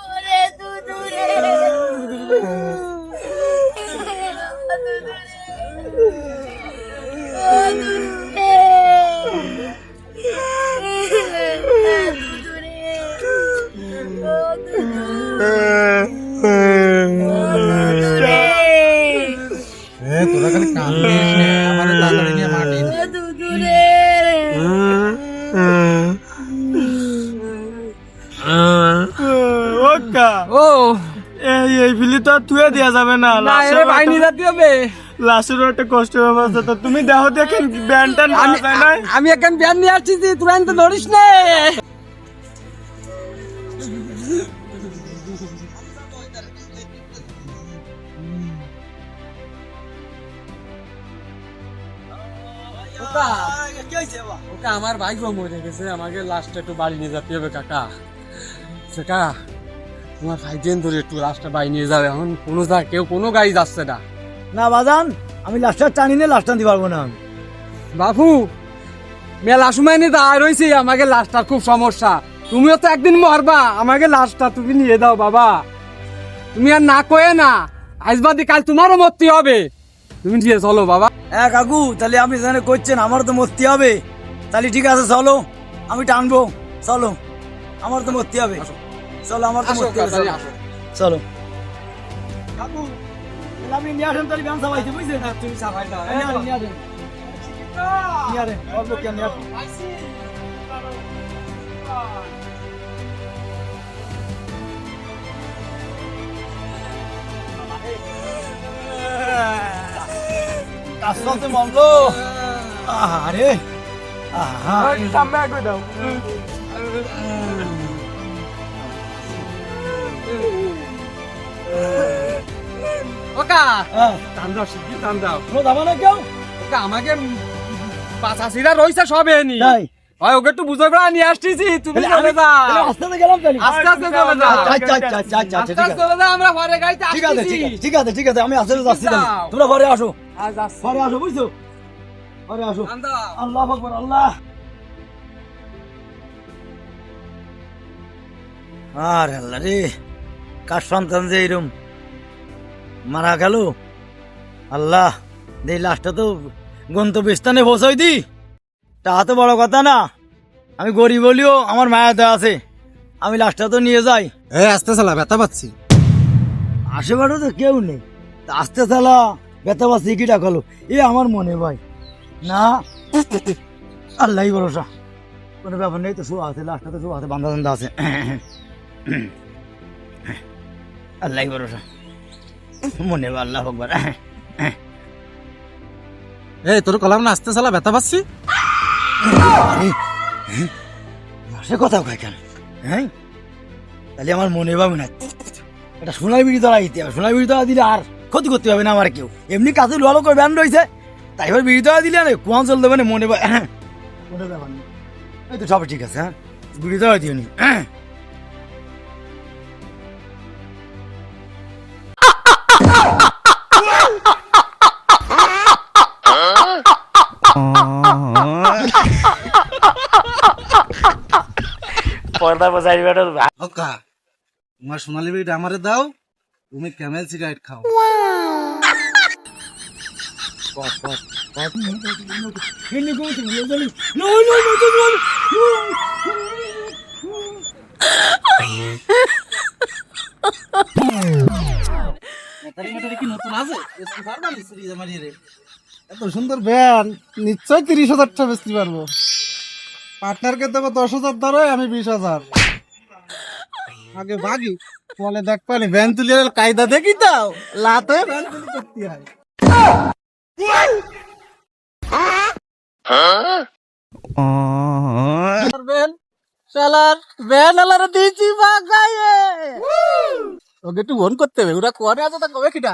ওরে দুদু রে তোরা খালি কান্দিস না, আমারে তাড়াতাড়ি নিয়ে মাটি দে। দুদু রে ওকা ও এই ফিলি তো আর থুয়ে দেওয়া যাবে না না এর বাইনি জাতি হবে। লাশের একটা কষ্ট ব্যবস্থা তো তুমি দেখো দেখেন ব্যান্ডটা না যায় না আমি এখন বিয়ান নিয়ে আসছি, তুই তো ধরিস না। ওকা আমার ভাই মরে গেছে, আমাকে লাস্টে একটু বাড়ি নিয়ে যেতে হবে কাকা। কাকা তোমার ভাই দিন ধরে একটু লাস্টটা বাড়ি নিয়ে যাবে, এখন কোনো কেউ কোনো গাড়ি যাচ্ছে না। না বাজান, আমি লাস্টার টানি নিয়ে লাস্ট টানতে পারবো না। বাবু মেলা সময় নিয়ে দাঁড়ায় রয়েছি, আমাকে লাস্টটার খুব সমস্যা। তুমিও তো একদিন মরবা, আমাকে লাস্টটা তুমি নিয়ে দাও বাবা। তুমি আর না কয়ে না, আজ বাদে কাল তোমারও মরতে হবে, তুমি নিয়ে চলো বাবা। হ্যাঁ কাকু, তাহলে আপনি যেখানে করছেন আমারও তো মরতে হবে। তাহলে ঠিক আছে চলো, আমি টানবো। চলো, আমার তো মরতে হবে। চলো, আমার তো মরতে হবে। চলো। চলো কাকু, তাহলে আপনি নিয়ে আসেন, তাহলে ব্যায়াম চালাইতে বুঝছেন? তুমি চাপাই দাও। নিয়ে আসেন, নিয়ে আসেন। নিয়ে আসেন, অল্প কেন নিয়ে আসেন। কাজটাতে মরলো। আরে আহা, সামনে আগে দাও ওকা হ্যাঁ, টান দাও, শিগগির টান দাও। কোনো দাবা না কেউ? ওকা আমাকে পাঁচাশিরা রয়েছে সব এনি। তাই? ভাই ওকে একটু বুঝে করে নিয়ে আসতেছি, তুমি চলে তাহলে যাও। আস্তে আস্তে গেলাম তাহলে। আস্তে আস্তে চলে যাও। আচ্ছা আচ্ছা আচ্ছা আচ্ছা, আস্তে ঠিক আস্তে আছে চলে যাও, আমরা পরে গাড়িতে ঠিক আছে আসতেছি। ঠিক আছে ঠিক আছে, আমি আস্তে আস্তে যাচ্ছি তাহলে। যাও। তোমরা ঘরে আসো, আজ আসছি। ঘরে আসো, বুঝছো? ঘরে আসো। টান দাও। আল্লাহ আকবার, আল্লাহ। আর আল্লাহ রে, কার সন্তান যে এরম মারা গেল। আল্লাহ, এই লাশটা তো গন্তব্যস্থানে পৌঁছাই দি, তা তো বড় কথা না। আমি গরিব বলিও আমার মায়াতে আছে, আমি লাশটা তো নিয়ে যাই। আস্তে চালা, ব্যথা পাচ্ছি। আশেপাশে তো কেউ নেই, তা আস্তে চালা, ব্যথা পাচ্ছি কি ডাকালো, এ আমার মনে ভাই না। আল্লাহ ভরসা, কোনো ব্যাপার নেই তো। শো আছে, লাশটা তো শো আছে, বান্ধা বান্ধা আছে। আল্লাহ ভরসা, মনে ভাই, আল্লাহ আকবার। তোর কলাম না, আস্তে চালা, ব্যথা পাচ্ছি। সে কথা কয় কেন? হ্যাঁ, তাহলে আমার মনে পাবে না। এটা সোনার বিড়ি তোলা দিতে হবে, সোনার বিড়ি তোলা দিলে আর ক্ষতি করতে হবে না আমার কেউ। এমনি কাছে লোহালো করে ব্যান্ড রয়েছে, তাই এবার বিড়ি তোলা দিলে কুয়ান চল দেবে না, মনে পাবে। কোনো ব্যাপার নেই, এই তো সব ঠিক আছে। হ্যাঁ, বিড়ি তোলা দিও নি। পর্দা বসাই বেটা ওকা তোমার সোনালি বিড়িটা আমারে দাও, তুমি ক্যামেল সিগারেট খাও। এত সুন্দর ব্যান, নিশ্চয় 30,000 টাকা বেচতে পারবো। পার্টনারকে দেবো 10,000 ধরো, আমি 20,000। আগে ভাগি, বলে দেখ পানি ভ্যান তুলি কায়দা দেখি তাও লাত হয়ে ভ্যান তুলি করতে হয়। শালার ভ্যান আলারা দিয়েছি বাগায়ে। ওকে একটু ফোন করতে হবে, ওরা কোয়ারে আছে তা কবে কিটা।